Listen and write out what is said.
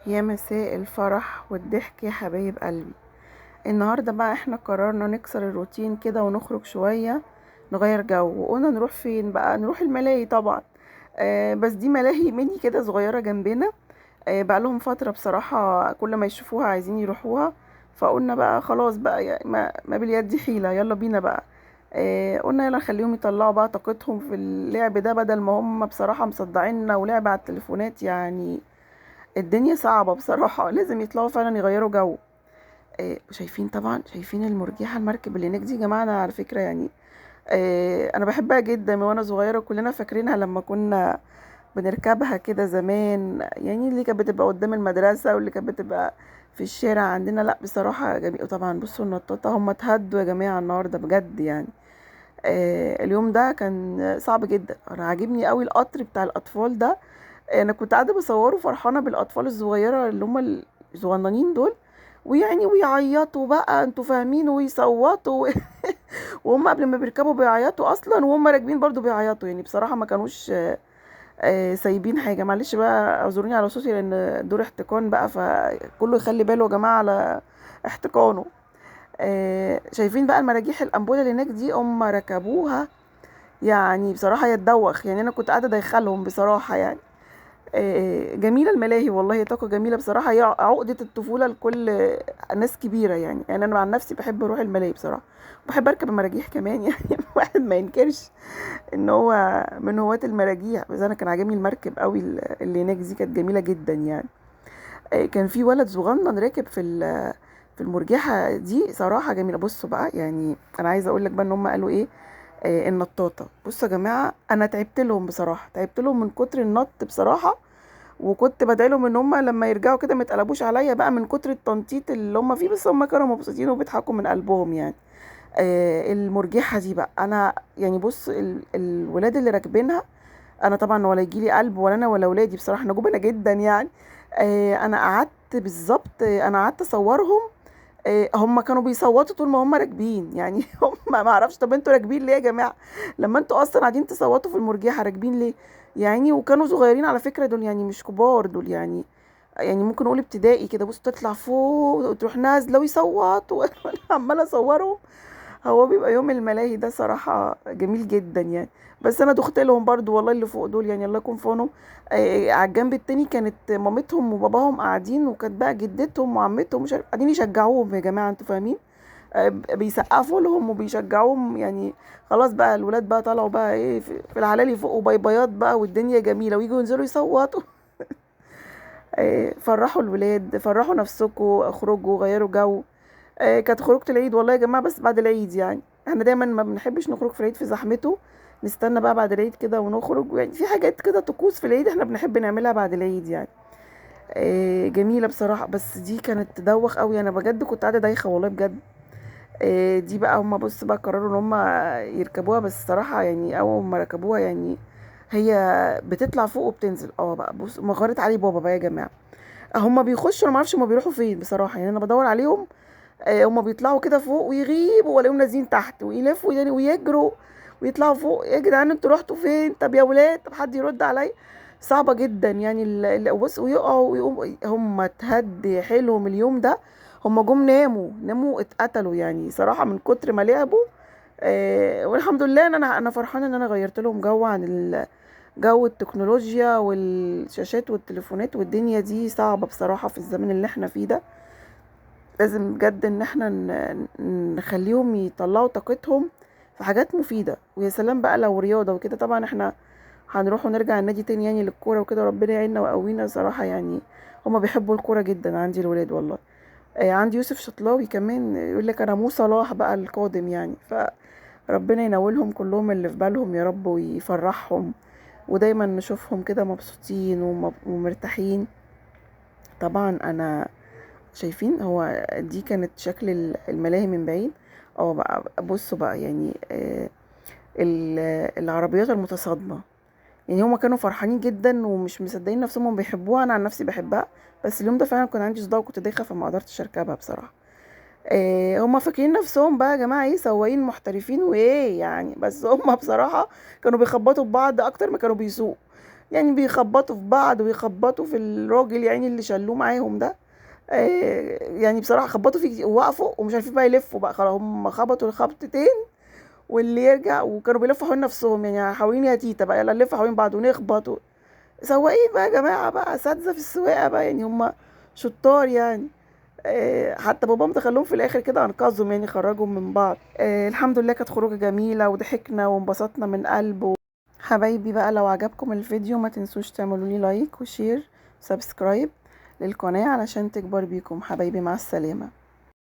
يا مساء الفرح والضحك يا حبايب قلبي. النهاردة بقى احنا قررنا نكسر الروتين كده ونخرج شوية، نغير جو. وقلنا نروح فين بقى؟ نروح الملاهي طبعا. بس دي ملاهي مني كده صغيرة جنبنا. بقى لهم فترة بصراحة، كل ما يشوفوها عايزين يروحوها. فقلنا بقى خلاص بقى، ما باليد حيلة، يلا بينا بقى. قلنا يلا نخليهم يطلعوا بقى طاقتهم في اللعب ده، بدل ما هم بصراحة مصدعيننا ولعب على التليفونات يعني. الدنيا صعبة بصراحة، لازم يطلعوا فعلا يغيروا جو. شايفين طبعا، شايفين المرجحة، المركب اللي هناك دي يا جماعة، أنا على فكرة يعني أنا بحبها جدا من وأنا صغيرة. كلنا فاكرينها لما كنا بنركبها كده زمان، يعني اللي كانت بتبقى قدام المدرسة واللي كانت بتبقى في الشارع عندنا. لا بصراحة جميل. وطبعا بصوا النطاطة، هم اتهدوا يا جماعة النهاردة بجد يعني. اليوم ده كان صعب جدا. أنا عاجبني قوي القطر بتاع الأطفال ده. انا كنت قاعده بصوره فرحانه بالاطفال الصغيره اللي هم الصغننين دول، ويعني ويعيطوا بقى، انتوا فاهمين، ويصوتوا وهم قبل ما بيركبوا بيعيطوا اصلا، وهم راكبين برضو بيعيطوا. يعني بصراحه ما كانوش سايبين حاجه. معلش بقى اعذروني على صوتي، لان دور احتقان بقى، فكله يخلي باله يا جماعه على احتقانه. شايفين بقى المراجيح الانبوله اللي هناك دي، هم ركبوها يعني بصراحه يتدوخ. يعني انا كنت قاعده دايخلهم بصراحه يعني. جميلة الملاهي والله، هي طاقة جميلة بصراحة، هي عقدة الطفولة لكل ناس كبيرة يعني أنا عن نفسي بحب أروح الملاهي بصراحة. بحب أركب المراجيح كمان يعني واحد ما ينكرش إن هو من هواة المراجيح. بس أنا كان عاجبني المركب قوي اللي هناك دي، كانت جميلة جدا يعني. كان في ولد صغنن راكب في المرجحة دي صراحة جميلة. بصوا بقى، يعني أنا عايزة أقول لك بقى إن هم قالوا إيه. النطاطة، بصوا يا جماعة، أنا تعبت لهم بصراحة، تعبت لهم من كتر النط بصراحة. وكنت بدعي لهم ان هم لما يرجعوا كده ما يتقلبوش عليا بقى من كتر التنطيط اللي هم فيه. بس هم كانوا مبسوطين وبيضحكوا من قلبهم يعني. المرجحه دي بقى، انا يعني بص الولاد اللي راكبينها، انا طبعا ولا يجي لي قلب ولا انا ولا ولادي بصراحه، احنا جبنه جدا يعني. انا قعدت بالظبط، انا قعدت اصورهم. هم كانوا بيصوتوا طول ما هم راكبين يعني هم ما اعرفش، طب انتوا راكبين ليه يا جماعه؟ لما انتوا اصلا قاعدين تصوتوا في المرجحه، راكبين ليه يعني؟ وكانوا صغيرين على فكره دول، يعني مش كبار دول يعني. يعني ممكن نقول ابتدائي كده. بص تطلع فوق وتروح نازله ويصوتوا وانا عماله اصورهم. هو بيبقى يوم الملاهي ده صراحة جميل جدا يعني. بس انا دخت لهم برضو والله، اللي فوق دول يعني الله يكون في عونهم. على الجنب التاني كانت مامتهم وباباهم قاعدين، وكانت بقى جدتهم وعمتهم مش عارف قاعدين يشجعوهم. يا جماعة انتوا فاهمين؟ بيسقفوا لهم وبيشجعوهم يعني. خلاص بقى الولاد بقى طلعوا بقى ايه في العلالي فوق وبيبيات بقى، والدنيا جميلة، ويجوا ينزلوا يصوتوا. فرحوا الولاد، فرحوا نفسكم، اخرجوا غيروا جو. كانت خروجة العيد والله يا جماعة، بس بعد العيد يعني. احنا دايما ما بنحبش نخرج في العيد في زحمته، نستنى بقى بعد العيد كده ونخرج. يعني في حاجات كده طقوس في العيد احنا بنحب نعملها بعد العيد يعني. جميلة بصراحة. بس دي كانت تدوخ قوي، انا بجد كنت قاعدة دايخة والله بجد. دي بقى هما بص بقى قرروا ان هما يركبوها. بس صراحة يعني اول ما ركبوها يعني، هي بتطلع فوق وبتنزل. اه بقى بص، مغارة علي بابا بقى يا جماعة. هما بيخشوا، انا معرفش هما بيروحوا فين بصراحة، يعني انا بدور عليهم. هما بيطلعوا كده فوق ويغيبوا، ولاقيهم نازلين تحت ويلفوا يعني ويجروا ويطلعوا فوق. يا جدعان انتوا رحتوا فين؟ طب يا ولاد، طب حد يرد عليا. صعبة جدا يعني بص، ويقعوا ويقوموا. هم اتهد حيلهم اليوم ده. هم جم ناموا اتقتلوا يعني صراحة من كتر ما لعبوا. والحمد لله ان انا فرحانة ان انا غيرت لهم جو عن جو التكنولوجيا والشاشات والتليفونات. والدنيا دي صعبة بصراحة في الزمن اللي احنا فيه ده. لازم بجد ان احنا نخليهم يطلعوا طاقتهم في حاجات مفيدة. ويا سلام بقى لو رياضة وكده. طبعا احنا هنروح ونرجع النادي تاني يعني للكورة وكده، ربنا يعيننا ويقوينا صراحة يعني. هما بيحبوا الكورة جدا عندي الولاد والله. عندي يوسف شطلاوي كمان يقول لك انا مو صلاح بقى القادم يعني. فربنا ينولهم كلهم اللي في بالهم يا رب، ويفرحهم، ودايما نشوفهم كده مبسوطين ومرتاحين. طبعا انا شايفين هو دي كانت شكل الملاهي من بعيد. اه بقى بصوا بقى يعني العربيات المتصادمة. يعني هما كانوا فرحانين جدا ومش مصدقين نفسهم، هم بيحبوها. انا عن نفسي بحبها، بس اليوم ده فعلا كان عندي صداع وكنت دايخة، فما قدرتش اركبها بصراحة. هما فاكرين نفسهم بقى يا جماعة ايه، سواقين محترفين وايه يعني. بس هما بصراحة كانوا بيخبطوا ببعض اكتر ما كانوا بيسوقوا يعني بيخبطوا في بعض ويخبطوا في الراجل يعني اللي شالوه معاهم ده. يعني بصراحة خبطوا فيه كتير ووقفوا ومش عارفين بقى يلفوا بقى، خلاص هم خبطوا الخبطتين واللي يرجع، وكانوا بيلفوا حوالين نفسهم يعني حوالين يا تيتا بقى، يلا نلف حوالين بعض ونخبط سواقين بقى يا جماعة بقى اساتذة في السواقة بقى، يعني هم شطار يعني. حتى بابام دخلهم في الاخر كده انقذهم، يعني خرجهم من بعض. الحمد لله كانت خروجه جميله وضحكنا وانبسطنا من قلب. حبايبي بقى لو عجبكم الفيديو ما تنسوش تعملوا لي لايك وشير وسبسكرايب للقناه علشان تكبر بيكم. حبايبي مع السلامه.